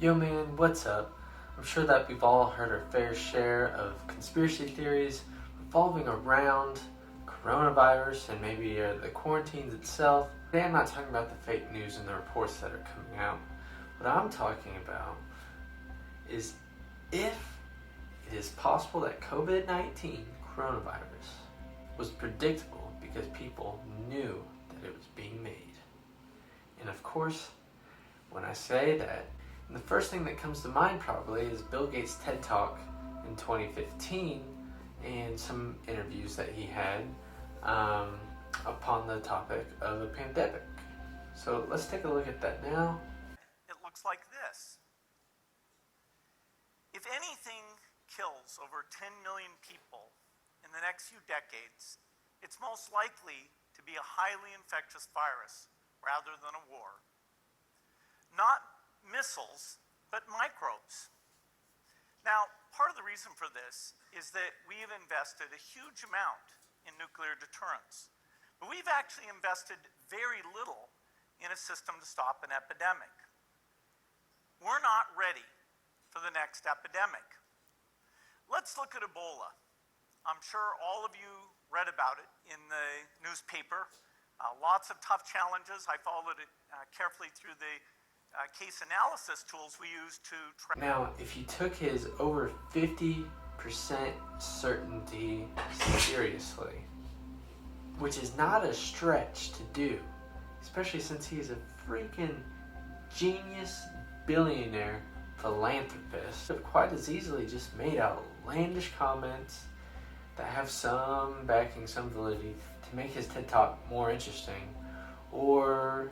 Yo man, what's up? I'm sure that we've all heard our fair share of conspiracy theories revolving around coronavirus and maybe the quarantines itself. Today I'm not talking about the fake news and the reports that are coming out. What I'm talking about is if it is possible that COVID-19 coronavirus was predictable because people knew that it was being made. And of course, when I say that, and the first thing that comes to mind probably is Bill Gates' TED Talk in 2015 and some interviews that he had upon the topic of a pandemic. So let's take a look at that now. It looks like this. If anything kills over 10 million people in the next few decades, it's most likely to be a highly infectious virus rather than a war. Not missiles, but microbes. Now, part of the reason for this is that we have invested a huge amount in nuclear deterrence, but we've actually invested very little in a system to stop an epidemic. We're not ready for the next epidemic. Let's look at Ebola. I'm sure all of you read about it in the newspaper. Lots of tough challenges. I followed it carefully through the case analysis tools we use to track. Now, if you took his over 50% certainty seriously, which is not a stretch to do, especially since he's a freaking genius billionaire philanthropist, could quite as easily just made outlandish comments that have some backing, some validity to make his TED Talk more interesting, or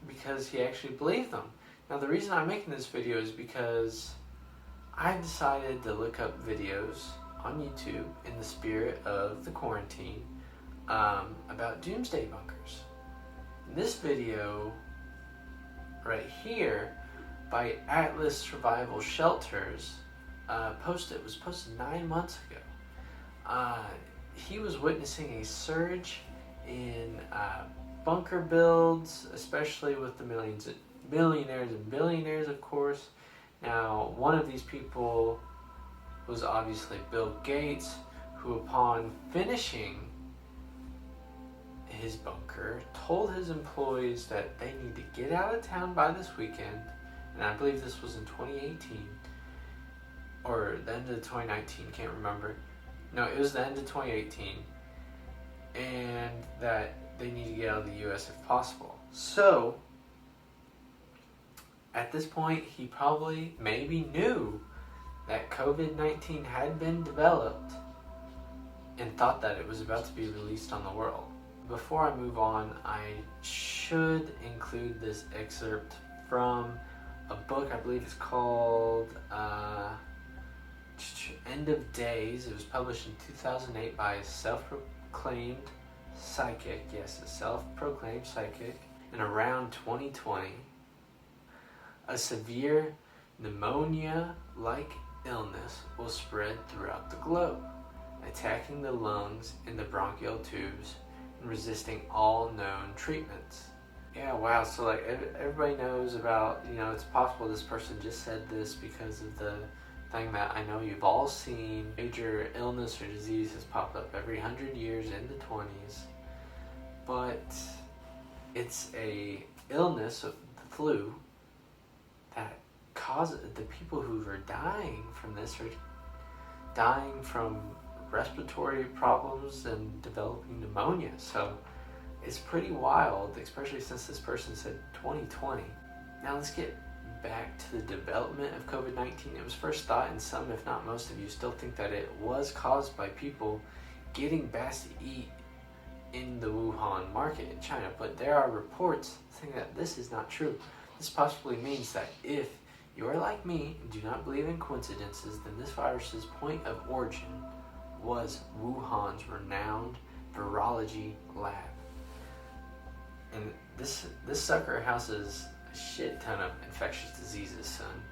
because he actually believed them. Now, the reason I'm making this video is because I decided to look up videos on YouTube in the spirit of the quarantine about doomsday bunkers. In this video right here by Atlas Survival Shelters was posted 9 months ago. He was witnessing a surge in bunker builds, especially with the millionaires and billionaires, of course. Now, one of these people was obviously Bill Gates, who upon finishing his bunker told his employees that they need to get out of town by this weekend, and I believe this was in 2018 or the end of 2019, can't remember. No, it was the end of 2018, and that they need to get out of the US if possible. So, at this point, he probably maybe knew that COVID-19 had been developed and thought that it was about to be released on the world. Before I move on, I should include this excerpt from a book. I believe it's called End of Days. It was published in 2008 by a self-proclaimed psychic. Yes, a self-proclaimed psychic. And around 2020, a severe pneumonia-like illness will spread throughout the globe, attacking the lungs and the bronchial tubes and resisting all known treatments. Yeah, wow, so like everybody knows about, it's possible this person just said this because of the thing that I know you've all seen. Major illness or disease has popped up every 100 years in the 20s. But it's a illness of the flu that causes the people who are dying from this are dying from respiratory problems and developing pneumonia. So it's pretty wild, especially since this person said 2020. Now let's get back to the development of COVID-19. It was first thought, and some, if not most of you, still think that it was caused by people getting bats to eat in the Wuhan market in China, but there are reports saying that this is not true. This possibly means that if you are like me and do not believe in coincidences, then this virus's point of origin was Wuhan's renowned virology lab. And this sucker houses a shit ton of infectious diseases, son.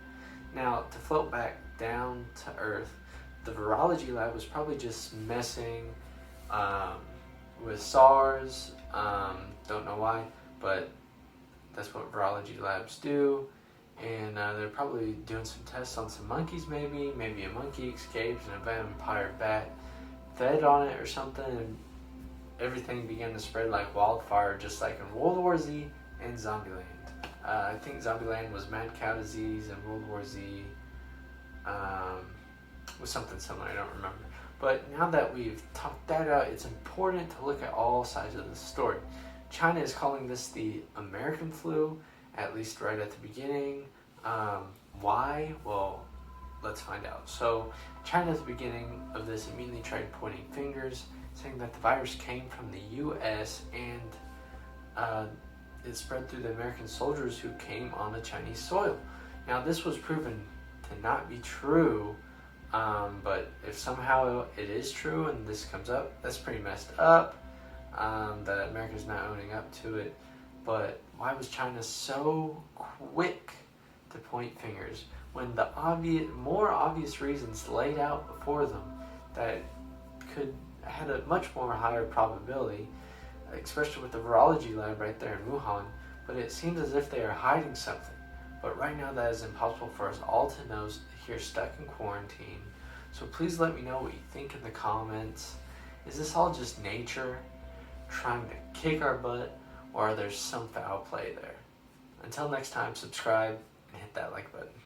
Now, to float back down to earth, the virology lab was probably just messing with SARS. Don't know why, but that's what virology labs do. And they're probably doing some tests on some monkeys, maybe a monkey escaped and a vampire bat fed on it or something, and everything began to spread like wildfire, just like in World War Z and Zombieland. I think Zombieland was mad cow disease, and World War Z was something similar, I don't remember. But now that we've talked that out, it's important to look at all sides of the story. China is calling this the American flu, at least right at the beginning. Why? Well, let's find out. So China at the beginning of this immediately tried pointing fingers, saying that the virus came from the U.S. and it spread through the American soldiers who came on the Chinese soil. Now this was proven to not be true, but if somehow it is true and this comes up, that's pretty messed up, that America's not owning up to it. But why was China so quick to point fingers when the more obvious reasons laid out before them that had a much more higher probability, especially with the virology lab right there in Wuhan? But it seems as if they are hiding something. But right now that is impossible for us all to know here stuck in quarantine. So please let me know what you think in the comments. Is this all just nature trying to kick our butt, or are there some foul play there? Until next time, subscribe and hit that like button.